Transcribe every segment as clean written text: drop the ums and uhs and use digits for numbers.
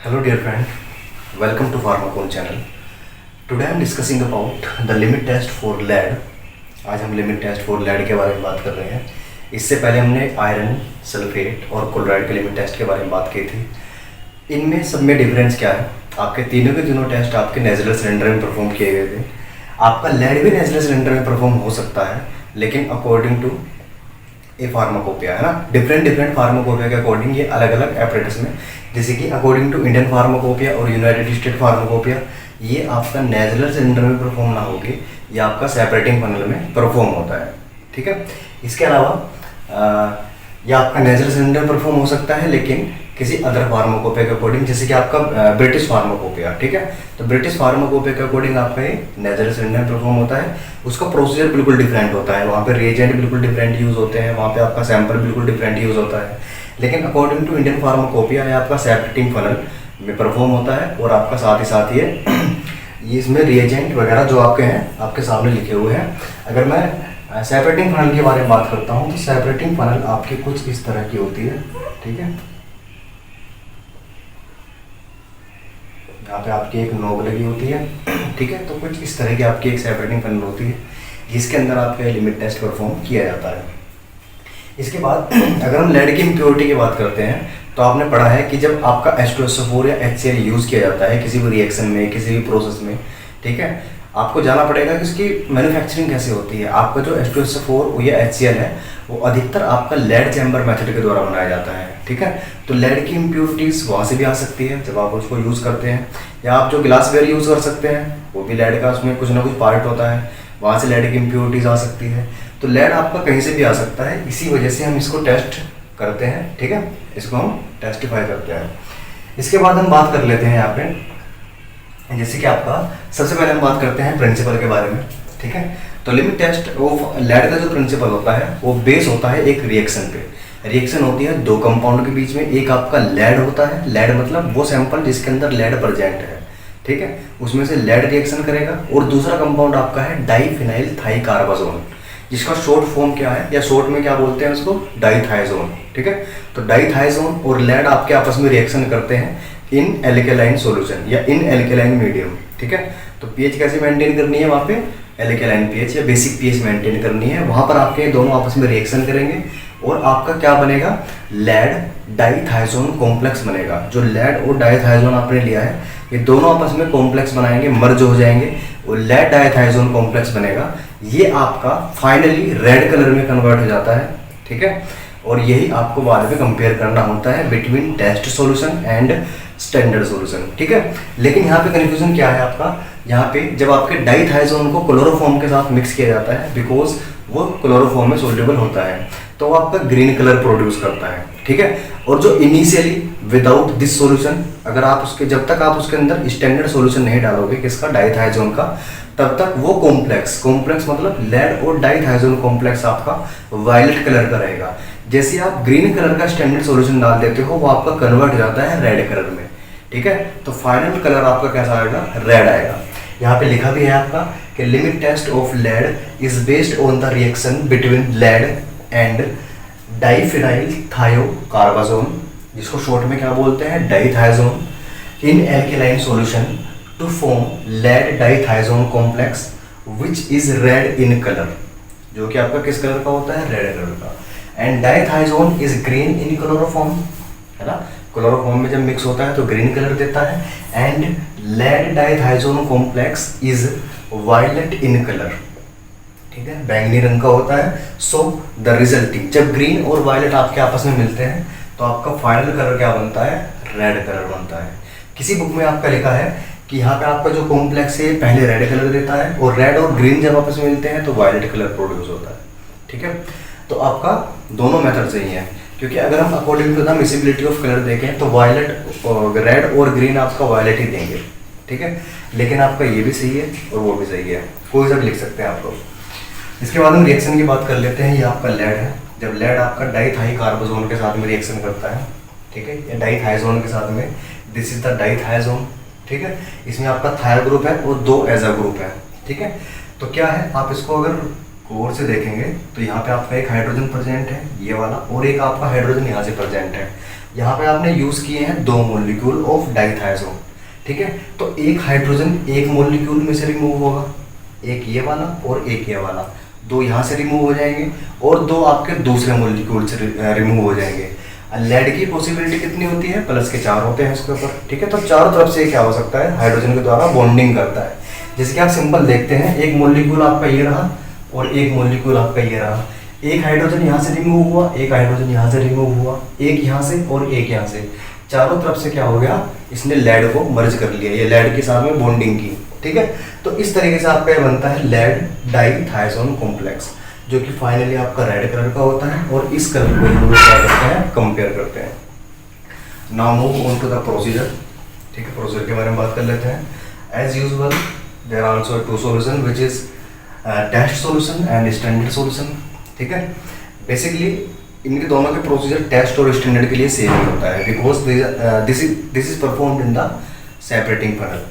Hello dear friend, welcome to Pharmacon channel. Today I am discussing about the limit test for lead. आज हम limit test for lead के बारे में बात कर रहे हैं. इससे पहले हमने आयरन, सल्फेट और क्लोराइड के लिमिट टेस्ट के बारे में बात की थी. इनमें सब में डिफरेंस क्या है? आपके तीनों के तीनों टेस्ट आपके नेजुलर सिलेंडर में परफॉर्म किए गए थे. आपका lead भी नेजुलर सिलेंडर में परफॉर्म हो सकता है, लेकिन अकॉर्डिंग टू ए फार्माकोपिया है ना, डिफरेंट फार्माकोपिया के अकॉर्डिंग ये अलग अलग एपरेटस में, जैसे कि अकॉर्डिंग टू इंडियन फार्माकोपिया और यूनाइटेड स्टेट फार्माकोपिया ये आपका नेजुलर सिलेंडर में परफॉर्म ना होके ये आपका सेपरेटिंग फनल में परफॉर्म होता है. ठीक है. इसके अलावा ये आपका नेजुलर सिलेंडर परफॉर्म हो सकता है, लेकिन किसी अदर फार्माकोपिया के अकॉर्डिंग, जैसे कि आपका ब्रिटिश फार्माकोपिया. ठीक है. तो ब्रिटिश फार्माकोपिया के अकॉर्डिंग आपका ये नेजुलर सिलेंडर परफॉर्म होता है. उसका प्रोसीजर बिल्कुल डिफरेंट होता है. वहाँ पे रिएजेंट बिल्कुल डिफरेंट यूज़ होते हैं, वहाँ पे आपका सैंपल बिल्कुल डिफरेंट यूज़ होता है. लेकिन अकॉर्डिंग टू इंडियन फार्माकोपिया ये आपका सेपरेटिंग फनल में परफॉर्म होता है. और आपका साथ ही साथ ये इसमें रिएजेंट वगैरह जो आपके हैं आपके सामने लिखे हुए हैं. अगर मैं सेपरेटिंग फनल के बारे में बात करता हूँ तो सेपरेटिंग फनल आपकी कुछ इस तरह की होती है. ठीक है. यहाँ पे आपकी एक नोब लगी होती है. ठीक है. तो कुछ इस तरह की आपकी एक सेपरेटिंग फनल होती है जिसके अंदर आपका लिमिट टेस्ट परफॉर्म किया जाता है. इसके बाद अगर हम लेड की इम्प्योरिटी की बात करते हैं तो आपने पढ़ा है कि जब आपका H2SO4 या HCl यूज़ किया जाता है किसी भी रिएक्शन में, किसी भी प्रोसेस में, ठीक है, आपको जानना पड़ेगा कि उसकी मैन्युफैक्चरिंग कैसे होती है. आपका जो H2SO4 या HCl है वो अधिकतर आपका लेड चैम्बर मेथड के द्वारा बनाया जाता है. ठीक है. तो लेड की इम्प्योरिटीज़ वहाँ से भी आ सकती है जब आप उसको यूज़ करते हैं, या आप जो ग्लासवेयर यूज़ कर सकते हैं वो भी लेड का उसमें कुछ ना कुछ पार्ट होता है, वहाँ से लेड की इम्प्योरिटीज़ आ सकती है. तो लेड आपका कहीं से भी आ सकता है. इसी वजह से हम इसको टेस्ट करते हैं. ठीक है. इसको हम टेस्टिफाई करते हैं. इसके बाद हम बात कर लेते हैं यहाँ पे, जैसे कि आपका सबसे पहले हम बात करते हैं प्रिंसिपल के बारे में. ठीक है. तो लिमिट टेस्ट ऑफ लेड का जो प्रिंसिपल होता है वो बेस होता है एक रिएक्शन पे. रिएक्शन होती है दो कंपाउंड के बीच में. एक आपका लेड होता है, लेड मतलब वो सैंपल जिसके अंदर लेड प्रेजेंट है. ठीक है. उसमें से लेड रिएक्शन करेगा. और दूसरा कंपाउंड आपका है डाईफिनाइल थाइकार्बाजोन, जिसका शॉर्ट फॉर्म क्या है या शॉर्ट में क्या बोलते हैं उसको, डाईथाइजोन. ठीक है. तो डाईथाइजोन और लेड आपके आपस में रिएक्शन करते हैं इन एल्केलाइन सॉल्यूशन या इन एल्केलाइन मीडियम. ठीक है. तो पीएच कैसे मेंटेन करनी है वहाँ पे, एल्केलाइन पीएच या बेसिक पीएच मेंटेन करनी है. वहाँ पर आपके दोनों आपस में रिएक्शन करेंगे और आपका क्या बनेगा, लेड डाईथाइजोन कॉम्प्लेक्स बनेगा. जो लेड और डाईथाइजोन आपने लिया है ये दोनों आपस में कॉम्प्लेक्स बनाएंगे, मर्ज हो जाएंगे और लेड डाईथाइजोन कॉम्प्लेक्स बनेगा. ये आपका फाइनली रेड कलर में कन्वर्ट हो जाता है. ठीक है. और यही आपको बाद में कंपेयर करना होता है between test solution and standard solution. ठीक है. लेकिन यहाँ पे कन्फ्यूजन क्या है आपका, यहाँ पे जब आपके डाईथाइजोन को क्लोरोफॉर्म के साथ मिक्स किया जाता है, बिकॉज वो क्लोरोफॉर्म में सोल्यूबल होता है, तो वो आपका ग्रीन कलर प्रोड्यूस करता है. ठीक है. और जो इनिशियली विदाउट दिस सॉल्यूशन, अगर आप उसके जब तक आप उसके अंदर स्टैंडर्ड सॉल्यूशन नहीं डालोगे किसका, डाईथाइजोन का, तब तक वो कॉम्प्लेक्स मतलब लेड और डाईथाइजोन कॉम्प्लेक्स आपका वायलेट कलर का रहेगा. जैसे आप ग्रीन कलर का स्टैंडर्ड सॉल्यूशन डाल देते हो वो आपका कन्वर्ट हो जाता है रेड कलर में. ठीक है. तो फाइनल कलर आपका कैसा आएगा, रेड आएगा. यहाँ पे लिखा भी है आपका कि limit test of lead is based on the reaction between lead and diphenyl thiocarbazone, जिसको शॉर्ट में क्या बोलते हैं, dithizone, in alkaline solution to form lead dithizone complex which is red in colour, जो कि आपका किस कलर का होता है, रेड कलर का. And dithizone is green in chloroform, है ना, क्लोरोफॉर्म में जब मिक्स होता है तो ग्रीन कलर देता है. And lead dithizone complex is violet in colour. ठीक है. बैंगनी रंग का होता है. सो द रिजल्टिंग, जब ग्रीन और वायलेट आपके आपस में मिलते हैं तो आपका फाइनल कलर क्या बनता है, रेड कलर बनता है. किसी बुक में आपका लिखा है कि यहाँ पे आपका जो कॉम्प्लेक्स है पहले रेड कलर देता है और रेड और ग्रीन जब आपस में मिलते हैं तो वायलेट कलर प्रोड्यूस होता है. ठीक है. तो आपका दोनों मेथड सही है, क्योंकि अगर हम according to the miscibility of colour देखें तो वायलेट, रेड और ग्रीन आपका वायलेट ही देंगे. ठीक है. लेकिन आपका ये भी सही है और वो भी सही है, कोई सा भी लिख सकते हैं आप लोग. इसके बाद हम रिएक्शन की बात कर लेते हैं. ये आपका लेड है. जब लेड आपका डाईथाइकार्बाजोन के साथ में रिएक्शन करता है, ठीक है, या डाईथाइजोन के साथ में, दिस इज द डाईथाइजोन. ठीक है. इसमें आपका थायर ग्रुप है और दो एजा ग्रुप है. ठीक है. तो क्या है, आप इसको अगर गौर से देखेंगे तो यहाँ पे आपका एक हाइड्रोजन प्रेजेंट है ये वाला, और एक आपका हाइड्रोजन यहाँ से प्रेजेंट है. यहाँ पे आपने यूज़ किए हैं 2 मॉलिक्यूल ऑफ डाइथाइजोन, ठीक है। तो एक हाइड्रोजन एक मॉलिक्यूल में से रिमूव होगा, एक ये वाला और एक ये वाला, 2 यहाँ से रिमूव हो जाएंगे और 2 आपके दूसरे मॉलिक्यूल से रिमूव हो जाएंगे। लेड की पॉसिबिलिटी कितनी होती है, प्लस के 4 होते हैं इसके ऊपर, ठीक है। तो चारों तरफ से क्या हो सकता है, हाइड्रोजन के द्वारा बॉन्डिंग करता है। जैसे कि आप सिंपल देखते हैं, एक मॉलिक्यूल आपका ये रहा और एक मॉलिक्यूल आपका ये रहा, एक हाइड्रोजन यहाँ से रिमूव हुआ, एक हाइड्रोजन यहाँ से रिमूव हुआ, एक यहाँ से और एक यहाँ से, चारों तरफ से क्या हो गया, इसने लेड को मर्ज कर लिया, ये लेड के साथ में बॉन्डिंग की, ठीक है। तो इस तरीके से आपका ये बनता है लेड डाइथाइजोन कॉम्प्लेक्स, जो कि फाइनली आपका रेड कलर का होता है। और इस कलर को हम लोग क्या करते हैं, कंपेयर करते हैं। Now move on to the procedure, ठीक है। प्रोसीजर के बारे में बात कर लेते हैं। As usual there are also 2 solution which is test solution and standard solution, ठीक है। बेसिकली इनके दोनों के प्रोसीजर टेस्ट और स्टैंडर्ड के लिए सेम ही होता है, because this is performed in the separating funnel.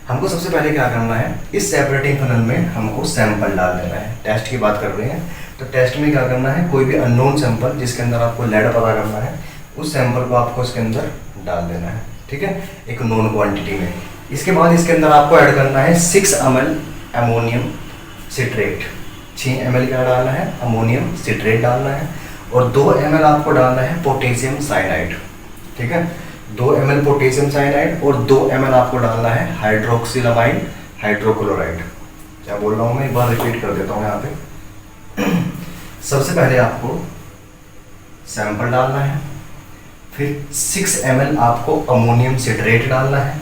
हमको सबसे पहले क्या करना है, इस सेपरेटिंग फनल में हमको सैंपल डाल देना है। टेस्ट की बात कर रहे हैं तो टेस्ट में क्या करना है, कोई भी अननोन सैंपल जिसके अंदर आपको लेड पता करना है, उस सैंपल को आपको इसके अंदर डाल देना है, ठीक है, एक नोन क्वांटिटी में। इसके बाद इसके अंदर आपको ऐड करना है 6 ml अमोनियम सिट्रेट, 6 ml क्या डालना है, अमोनियम सिट्रेट डालना है। और 2 ml आपको डालना है पोटेशियम साइनाइड, ठीक है, 2 ml पोटेशियम साइनाइड। और 2 ml आपको डालना है हाइड्रोक्सिलामाइड हाइड्रोक्लोराइड। क्या बोल रहा हूँ मैं, एक बार रिपीट कर देता हूँ यहाँ पे। सबसे पहले आपको सैंपल डालना है, फिर 6 ml आपको अमोनियम सिट्रेट डालना है,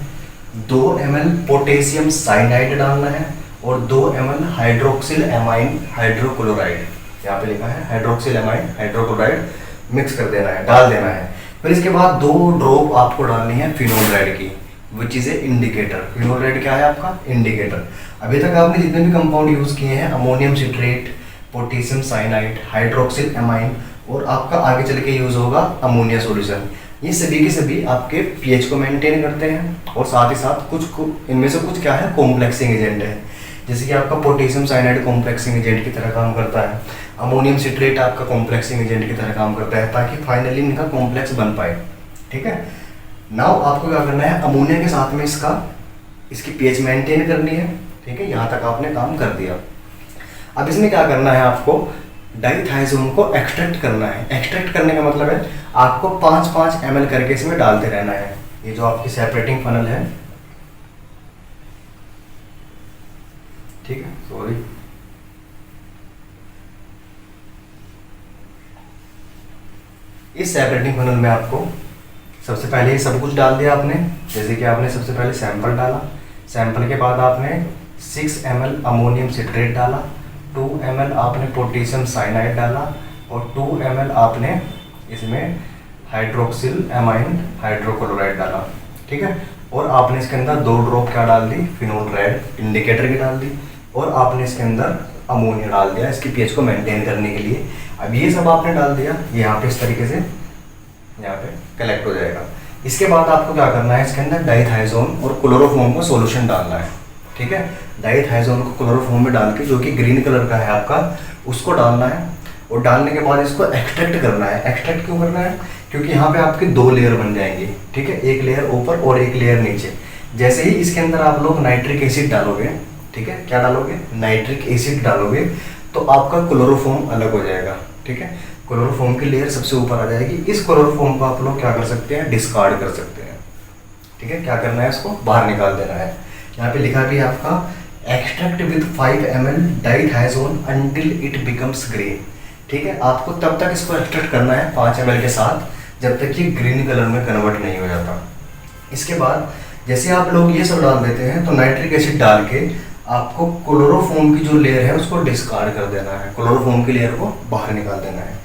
2 ml पोटेशियम साइनाइड डालना है और 2 ml हाइड्रोक्सिल एमाइन हाइड्रोक्लोराइड, यहाँ पे लिखा है हाइड्रोक्सिल एमाइन हाइड्रोक्लोराइड, मिक्स कर देना है, डाल देना है। फिर इसके बाद 2 ड्रॉप आपको डालनी है फिनोल रेड की, which is a indicator. Phenol red क्या है आपका, इंडिकेटर। अभी तक आपने जितने भी कंपाउंड यूज किए हैं, ammonium citrate, potassium cyanide, hydroxyl amine और आपका आगे चल के यूज होगा अमोनिया सॉल्यूशन, ये सभी के सभी आपके पीएच को मेंटेन करते हैं। और साथ ही साथ कुछ इनमें से कुछ क्या है, कॉम्प्लेक्सिंग एजेंट है। जैसे कि आपका पोटेशियम साइनाइड कॉम्प्लेक्सिंग एजेंट की तरह काम करता है, अमोनियम सिट्रेट आपका कॉम्प्लेक्सिंग एजेंट की तरह काम करता है, ताकि फाइनली इनका कॉम्प्लेक्स बन पाए, ठीक है। नाउ आपको क्या करना है, अमोनिया के साथ में इसकी पीएच मेंटेन करनी है, ठीक है। यहाँ तक आपने काम कर दिया। अब इसमें क्या करना है, आपको डाइथाइजोन को एक्सट्रैक्ट करना है। एक्सट्रैक्ट करने का मतलब है आपको 5-5 ml करके इसमें डालते रहना है। ये जो आपकी सेपरेटिंग फनल है, ठीक है, सॉरी, इस सेपरेटिंग फनल में आपको सबसे पहले ये सब कुछ डाल दिया आपने। जैसे कि आपने सबसे पहले सैंपल डाला, सैंपल के बाद आपने 6 ml अमोनियम सिट्रेट डाला, 2 ml आपने पोटेशियम साइनाइड डाला और 2 ml आपने इसमें हाइड्रोक्सिल एमाइन हाइड्रोक्लोराइड डाला, ठीक है। और आपने इसके अंदर 2 ड्रॉप क्या डाल दी, फिनोल रेड इंडिकेटर की डाल दी। और आपने इसके अंदर अमोनिया डाल दिया इसकी पीएच को मेंटेन करने के लिए। अब ये सब आपने डाल दिया, ये यहाँ पे इस तरीके से यहाँ पे कलेक्ट हो जाएगा। इसके बाद आपको क्या करना है, इसके अंदर डाइथाइजोन और क्लोरोफॉर्म का सॉल्यूशन डालना है, ठीक है। डाइथाइजोन को क्लोरोफॉर्म में डाल के, जो कि ग्रीन कलर का है आपका, उसको डालना है। और डालने के बाद इसको एक्सट्रैक्ट करना है। एक्सट्रैक्ट क्यों करना है, क्योंकि यहाँ पे आपके 2 लेयर बन जाएंगे, ठीक है, एक लेयर ऊपर और एक लेयर नीचे। जैसे ही इसके अंदर आप लोग नाइट्रिक एसिड डालोगे, ठीक है, क्या डालोगे, नाइट्रिक एसिड डालोगे, तो आपका क्लोरोफॉर्म अलग हो जाएगा, ठीक है। क्लोरोफॉर्म की लेयर सबसे ऊपर आ जाएगी। इस क्लोरोफॉर्म को आप लोग क्या कर सकते हैं, डिस्कार्ड कर सकते हैं, ठीक है। क्या करना है, इसको बाहर निकाल देना है। यहाँ पे लिखा भी है आपका extract with 5 ml dithizone until it becomes green, ठीक है। आपको तब तक इसको एक्सट्रैक्ट करना है 5 ml के साथ, जब तक ये ग्रीन कलर में कन्वर्ट नहीं हो जाता। इसके बाद जैसे आप लोग ये सब डाल देते हैं, तो नाइट्रिक एसिड डाल के आपको क्लोरोफॉर्म की जो लेयर है उसको डिस्कार्ड कर देना है, क्लोरोफॉर्म की लेयर को बाहर निकाल देना है।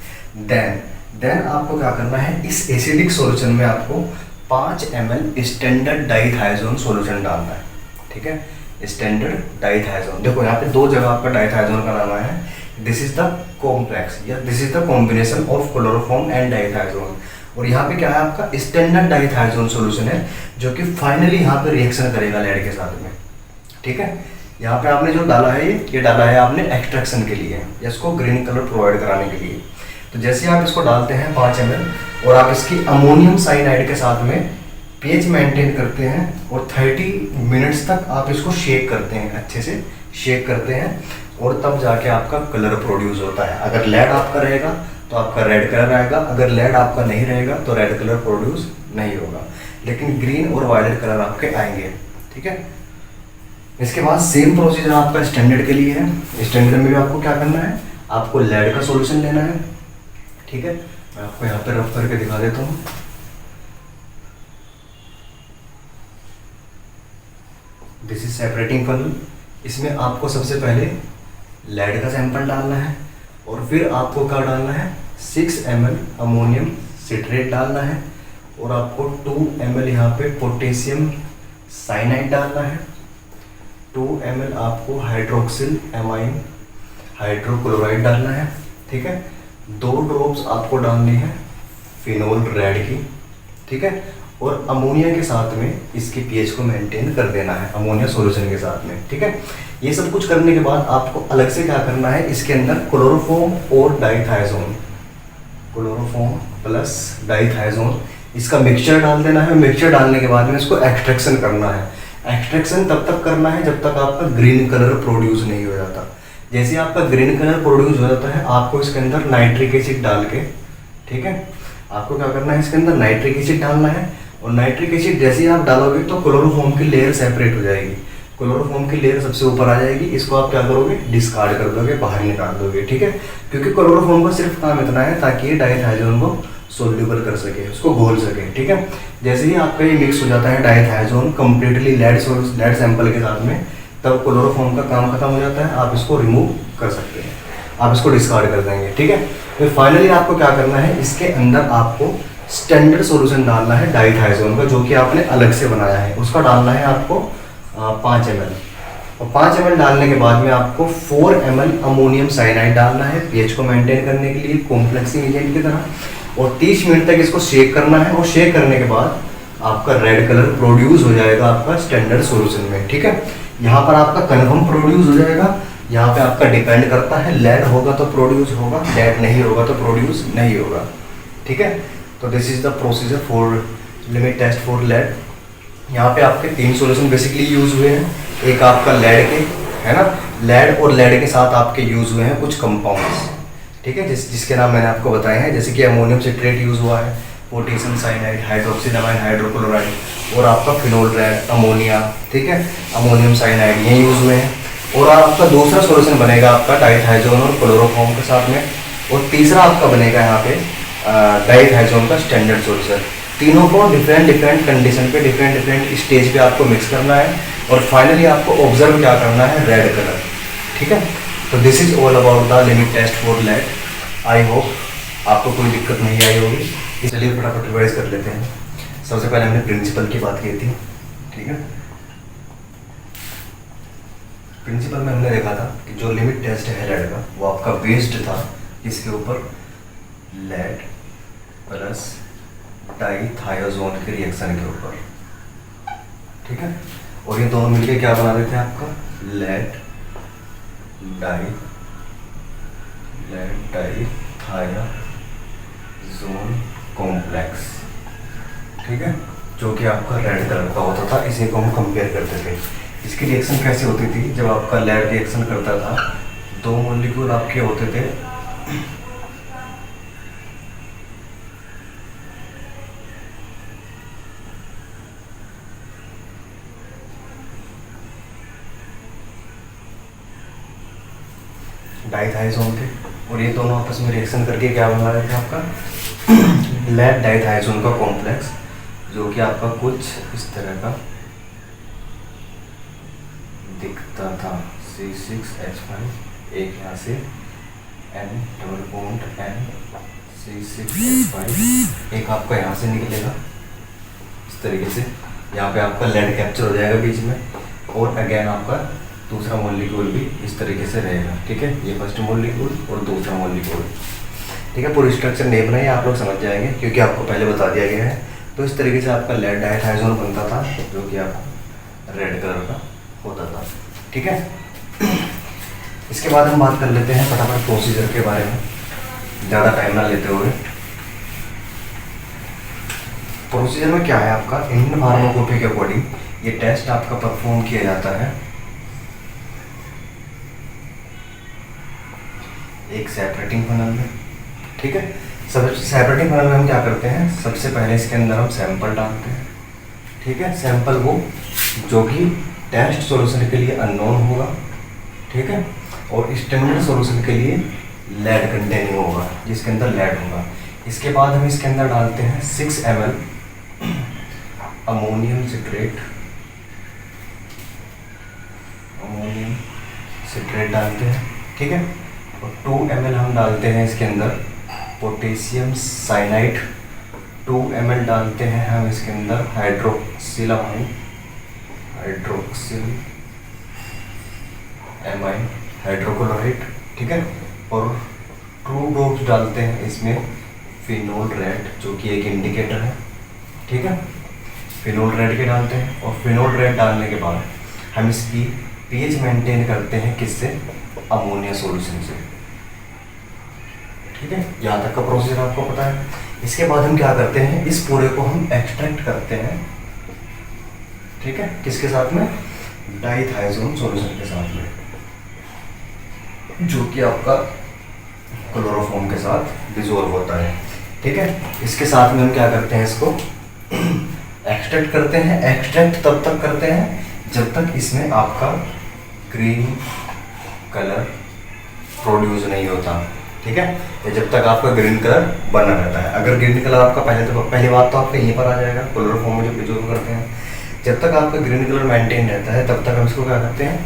देन आपको क्या करना है, इस एसिडिक सॉल्यूशन में आपको 5 ml स्टैंडर्ड डाइथाइजोन सॉल्यूशन डालना है, ठीक है, स्टैंडर्ड डाइथाइजोन। देखो यहाँ पे 2 जगह आपका डाइथाइजोन का नाम है। दिस इज द कॉम्प्लेक्स या this is the combination of chloroform and dithizone. और यहाँ पे क्या है, आपका स्टैंडर्ड डाइथाइजोन सॉल्यूशन है, जो कि फाइनली यहाँ पे रिएक्शन करेगा लेड के साथ में, ठीक है। यहाँ पे आपने जो डाला है, ये डाला है आपने एक्सट्रैक्शन के लिए, इसको ग्रीन कलर प्रोवाइड कराने के लिए। तो जैसे आप इसको डालते हैं 5 ml और आप इसकी अमोनियम साइनाइड के साथ में pH मेंटेन करते हैं और 30 मिनट्स तक आप इसको शेक करते हैं, अच्छे से शेक करते हैं और तब जाके आपका कलर प्रोड्यूस होता है। अगर लेड आपका रहेगा तो आपका रेड कलर आएगा, अगर लेड आपका नहीं रहेगा तो रेड कलर प्रोड्यूस नहीं होगा, लेकिन ग्रीन और वायलेट कलर आपके आएंगे। ठीक है, इसके बाद सेम प्रोसीजर आपका स्टैंडर्ड के लिए है। स्टैंडर्ड में भी आपको क्या करना है, आपको लेड का सॉल्यूशन लेना है। ठीक है, मैं आपको यहाँ पे रफ करके दिखा देता हूँ। This is separating funnel. इसमें आपको सबसे पहले लेड का सैंपल डालना है और फिर आपको क्या डालना है, 6 ml अमोनियम सिट्रेट डालना है और आपको 2 ml यहाँ पे पोटेशियम साइनाइड डालना है, 2 ml आपको हाइड्रोक्सिल एमाइन हाइड्रोक्लोराइड डालना है। ठीक है, 2 ड्रॉप्स आपको डालनी है फिनोल रेड की। ठीक है, और अमोनिया के साथ में इसके पीएच को मेंटेन कर देना है, अमोनिया सॉल्यूशन के साथ में। ठीक है, ये सब कुछ करने के बाद आपको अलग से क्या करना है, इसके अंदर क्लोरोफॉर्म और डाइथाइजोन, क्लोरोफॉर्म प्लस डाइथाइजोन, इसका मिक्सचर डाल देना है। मिक्सचर डालने के बाद में इसको एक्सट्रैक्शन करना है। एक्सट्रैक्शन तब तक करना है जब तक आपका ग्रीन कलर प्रोड्यूस नहीं हो जाता। जैसे आपका ग्रीन कलर प्रोड्यूस हो जाता है, आपको इसके अंदर नाइट्रिक एसिड डाल के, ठीक है, आपको क्या करना है, इसके अंदर नाइट्रिक एसिड डालना है और नाइट्रिक एसिड जैसे ही आप डालोगे तो क्लोरोफॉर्म की लेयर सेपरेट हो जाएगी, क्लोरोफॉर्म की लेयर सबसे ऊपर आ जाएगी। इसको आप क्या करोगे, डिस्कार्ड कर दोगे, बाहर निकाल दोगे। ठीक है, क्योंकि क्लोरोफॉर्म का सिर्फ काम इतना है ताकि ये डाइथाइजोन को सोल्यूबल कर सके, उसको घोल सके। ठीक है, जैसे ही आपका ये मिक्स हो जाता है डाइथाइजोन कम्प्लीटली लेड सैंपल के साथ में, तब क्लोरोफॉर्म का काम खत्म हो जाता है, आप इसको रिमूव कर सकते हैं, आप इसको डिस्कार्ड कर देंगे। ठीक है, फिर फाइनली आपको क्या करना है, इसके अंदर आपको स्टैंडर्ड सॉल्यूशन डालना है डाइथाइजोन का, जो कि आपने अलग से बनाया है, उसका डालना है आपको 5 ml। और 5 ml डालने के बाद में आपको 4 ml अमोनियम साइनाइड डालना है पीएच को मेंटेन करने के लिए कॉम्प्लेक्सिंग एजेंट की तरह, और 30 मिनट तक इसको शेक करना है। और शेक करने के बाद आपका रेड कलर प्रोड्यूस हो जाएगा आपका स्टैंडर्ड सॉल्यूशन में। ठीक है, यहाँ पर आपका कन्फर्म प्रोड्यूस हो जाएगा। यहाँ पे आपका डिपेंड करता है, लेड होगा तो प्रोड्यूस होगा, लेड नहीं होगा तो प्रोड्यूस नहीं होगा। ठीक है, तो this is the procedure for limit test for lead. यहाँ पे आपके 3 सॉल्यूशन बेसिकली यूज हुए हैं। एक आपका लेड के है ना, लेड और लेड के साथ आपके यूज हुए हैं कुछ कंपाउंड्स। ठीक है, जिसके नाम मैंने आपको बताए हैं, जैसे कि अमोनियम सिट्रेट यूज हुआ है, potassium cyanide, hydroxyl amine hydrochloride और आपका फिनोल रेड, अमोनिया। ठीक है, अमोनियम साइनाइड ये यूज हुए हैं। और आपका दूसरा सॉल्यूशन बनेगा आपका डाइथाइजोन और क्लोरोफॉर्म के साथ में, और तीसरा आपका बनेगा यहाँ पे डाइथाइजोन का स्टैंडर्ड सॉल्यूशन। तीनों को डिफरेंट कंडीशन पे डिफरेंट स्टेज पे आपको मिक्स करना है और फाइनली आपको ऑब्जर्व क्या करना है, रेड कलर। ठीक है, तो this is all about the limit test for lead. I hope आपको कोई दिक्कत नहीं आई होगी। इसलिए फटाफट रिवाइज कर लेते हैं। सबसे पहले हमने प्रिंसिपल की बात की थी। ठीक है, प्रिंसिपल में हमने देखा था कि जो लिमिट टेस्ट है लेड का, वो आपका बेस्ड था इसके ऊपर, लेड प्लस डाइथाइजोन के रिएक्शन के ऊपर। ठीक है, और ये दोनों मिलके क्या बना देते हैं आपका, लेड डाइथाइजोन कॉम्प्लेक्स। ठीक है, जो कि आपका रेड कलर का होता था। इसी को हम कंपेयर करते थे। इसकी रिएक्शन कैसे होती थी, जब आपका लेड रिएक्शन करता था, 2 मॉलिक्यूल आपके होते थे डाइथाइजोन थे, और ये दोनों आपस में रिएक्शन करके क्या बना रहे थे आपका लेड डाइथाइजोन का कॉम्प्लेक्स, जो कि आपका कुछ इस तरह का दिखता था। C6H5, एक यहाँ से N double bond N C6H5, एक आपका यहाँ से निकलेगा इस तरीके से। यहाँ पे आपका लेड कैप्चर हो जाएगा बीच में, और अगेन आपका दूसरा मॉलिक्यूल भी इस तरीके से रहेगा। ठीक है, ये फर्स्ट मॉलिक्यूल और दूसरा मॉलिक्यूल। ठीक है, पूरी स्ट्रक्चर नहीं बनाई, आप लोग समझ जाएंगे क्योंकि आपको पहले बता दिया गया है। तो इस तरीके से आपका लेड डाइथाइजोन बनता था, जो कि आपका रेड कलर का होता था। ठीक है, इसके बाद हम बात कर लेते हैं फटाफट प्रोसीजर के बारे में। ज़्यादा टाइम ना लेते हुए, प्रोसीजर में क्या है आपका, इंडियन फार्माकोपी के अकॉर्डिंग ये टेस्ट आपका परफॉर्म किया जाता है एक सेपरेटिंग फनल में। ठीक है, सब सेपरेटिंग फनल में हम क्या करते हैं, सबसे पहले इसके अंदर हम सैंपल डालते हैं। ठीक है, सैंपल वो जो कि टेस्ट सॉल्यूशन के लिए अननोन होगा। ठीक है, और स्टैंडर्ड सॉल्यूशन के लिए लेड कंटेनिंग होगा, जिसके अंदर लेड होगा। इसके बाद हम इसके अंदर डालते हैं 6 ml अमोनियम सिट्रेट डालते हैं। ठीक है, और 2 ml हम डालते हैं इसके अंदर पोटेशियम साइनाइड। 2 ml डालते हैं हम इसके अंदर हाइड्रोक्सिलामाइन हाइड्रोक्लोराइड। ठीक है, और 2 ड्रॉप्स डालते हैं इसमें फिनोल रेड, जो कि एक इंडिकेटर है। ठीक है, फिनोल रेड के डालते हैं, और फिनोल रेड डालने के बाद हम इसकी पीएच मेंटेन करते हैं किससे, अमोनिया सॉल्यूशन से। ठीक है, यहाँ तक का प्रोसीजर आपको पता है। इसके बाद हम क्या करते हैं, इस पूरे को हम एक्सट्रैक्ट करते हैं। ठीक है, किसके साथ में, डाइथाइज़ोन सॉल्यूशन के साथ में, जो कि आपका क्लोरोफॉर्म के साथ डिसॉल्व होता है। ठीक है, इसके साथ में हम क्या करते हैं, इसको एक्सट्रैक्ट करते हैं। एक्सट्रैक्ट तब तक करते हैं जब तक इसमें आपका ग्रीन कलर प्रोड्यूस नहीं होता। ठीक है, ये जब तक आपका ग्रीन कलर बना रहता है। अगर ग्रीन कलर आपका पहली बात तो आपका यहीं पर आ जाएगा, क्लोरोफॉर्म में जो डिसॉल्व करते हैं। जब तक आपका ग्रीन कलर मेंटेन रहता है तब तक हम इसको क्या करते हैं,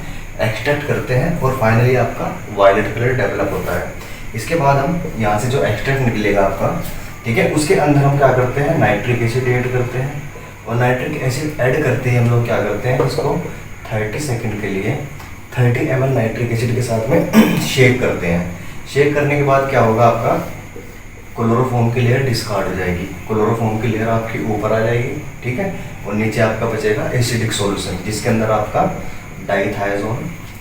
एक्सट्रैक्ट करते हैं, और फाइनली आपका वायलेट कलर डेवलप होता है। इसके बाद हम यहाँ से जो एक्सट्रैक्ट निकलेगा आपका, ठीक है, उसके अंदर हम क्या करते हैं, नाइट्रिक एसिड ऐड करते हैं। और नाइट्रिक एसिड ऐड करते ही हम लोग क्या करते हैं, इसको 30 सेकंड के लिए 30 ml नाइट्रिक एसिड के साथ में शेक करते हैं। शेक करने के बाद क्या होगा, आपका क्लोरोफॉर्म की लेयर डिस्कार्ड हो जाएगी। क्लोरोफॉर्म की लेयर आपकी ऊपर आ जाएगी। ठीक है, और नीचे आपका बचेगा एसिडिक सॉल्यूशन, जिसके अंदर आपका डाइथाइज़ोन,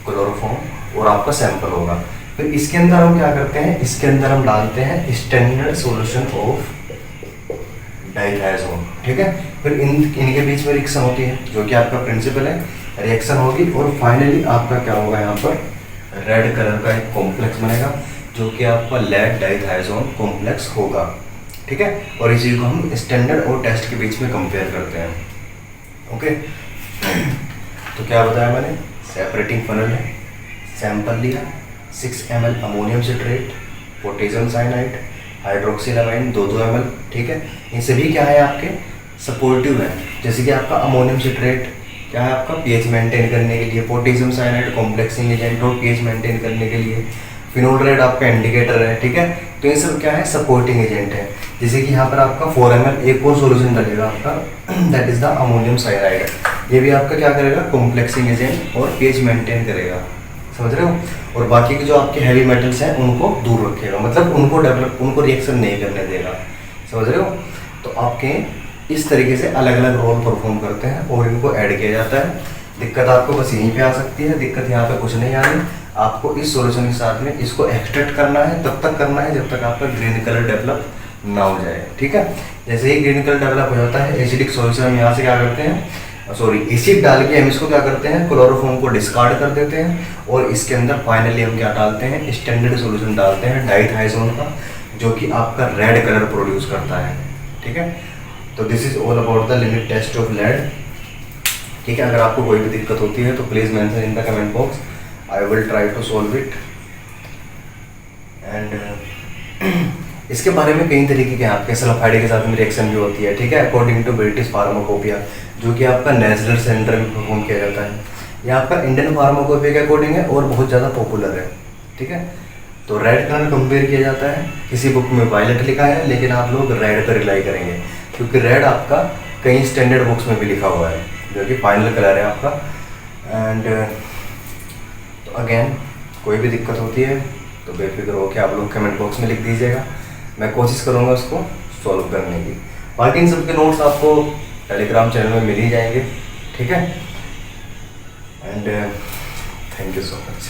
क्लोरोफॉर्म और आपका सैंपल होगा। फिर इसके अंदर हम क्या करते हैं, इसके अंदर हम डालते हैं स्टैंडर्ड सॉल्यूशन ऑफ डाइथाइज़ोन। ठीक है, फिर इनके बीच में रिएक्शन होती है, जो कि आपका प्रिंसिपल है। रिएक्शन होगी और फाइनली आपका क्या होगा, यहाँ पर रेड कलर का एक कॉम्प्लेक्स बनेगा, जो कि आपका लेड डाइथाइज़ोन कॉम्प्लेक्स होगा। ठीक है, और इसी को हम स्टैंडर्ड और टेस्ट के बीच में कंपेयर करते हैं। ओके, तो क्या बताया मैंने, सेपरेटिंग फनल है, सैंपल लिया, 6 ml ammonium citrate, potassium cyanide, hydroxylamine 2-2 ml। ठीक है, ये सभी क्या है, आपके सपोर्टिव है। जैसे कि आपका अमोनियम सिट्रेट क्या है, आपका पीएच मेंटेन करने के लिए, पोटेशियम साइनाइड कॉम्प्लेक्सिंग एजेंट और पीएच मेंटेन करने के लिए, फिनोल रेड आपका इंडिकेटर है। ठीक है, तो ये सब क्या है, सपोर्टिंग एजेंट है। जैसे कि यहाँ पर आपका 4 ml एक और सॉल्यूशन डलेगा आपका, that is the ammonium cyanide. ये भी आपका क्या करेगा, कॉम्प्लेक्सिंग एजेंट और पीएच मेंटेन करेगा। समझ रहे हो, और बाकी के जो आपके हैवी मेटल्स हैं उनको दूर रखेगा, मतलब उनको रिएक्शन नहीं करने देगा। समझ रहे हो, तो आपके इस तरीके से अलग अलग रोल परफॉर्म करते हैं और इनको ऐड किया जाता है। दिक्कत आपको बस यहीं पे आ सकती है, दिक्कत यहाँ पे कुछ नहीं आ रही। आपको इस सॉल्यूशन के साथ में इसको एक्सट्रैक्ट करना है, तब तक करना है जब तक आपका ग्रीन कलर डेवलप ना हो जाए। ठीक है, जैसे ही ग्रीन कलर डेवलप हो जाता है, एसिडिक सॉल्यूशन हम यहाँ से क्या करते हैं, एसिड डाल के हम इसको क्या करते हैं, क्लोरोफॉर्म को डिस्कार्ड कर देते हैं, और इसके अंदर फाइनली हम क्या डालते हैं, स्टैंडर्ड सॉल्यूशन डालते हैं डाइथाइज़ोन का, जो कि आपका रेड कलर प्रोड्यूस करता है। ठीक है, तो this is all about the limit test of lead. ठीक है, अगर आपको कोई भी दिक्कत होती है तो please mention in the comment box, I will try to solve it. And इसके बारे में कई तरीके के आपके सल्फाइड के साथ में रिएक्शन भी होती है। ठीक है, अकॉर्डिंग टू ब्रिटिश फार्माकोपिया, जो कि आपका नेशनल सेंटर में परफॉर्म किया जाता है। ये आपका इंडियन फार्माकोपिया के अकॉर्डिंग है और बहुत ज़्यादा पॉपुलर है। ठीक है, तो रेड कलर कंपेयर किया जाता है, किसी बुक में वायलेट लिखा है, लेकिन आप लोग रेड पर रिलाई करेंगे, क्योंकि रेड आपका कई स्टैंडर्ड बुक्स में भी लिखा हुआ है, जो कि फाइनल कलर है आपका। एंड तो अगेन कोई भी दिक्कत होती है तो बेफिक्र हो के आप लोग कमेंट बॉक्स में लिख दीजिएगा, मैं कोशिश करूँगा उसको सॉल्व करने की। बाकी इन सब के नोट्स आपको टेलीग्राम चैनल में मिल ही जाएंगे। ठीक है, and thank you so much.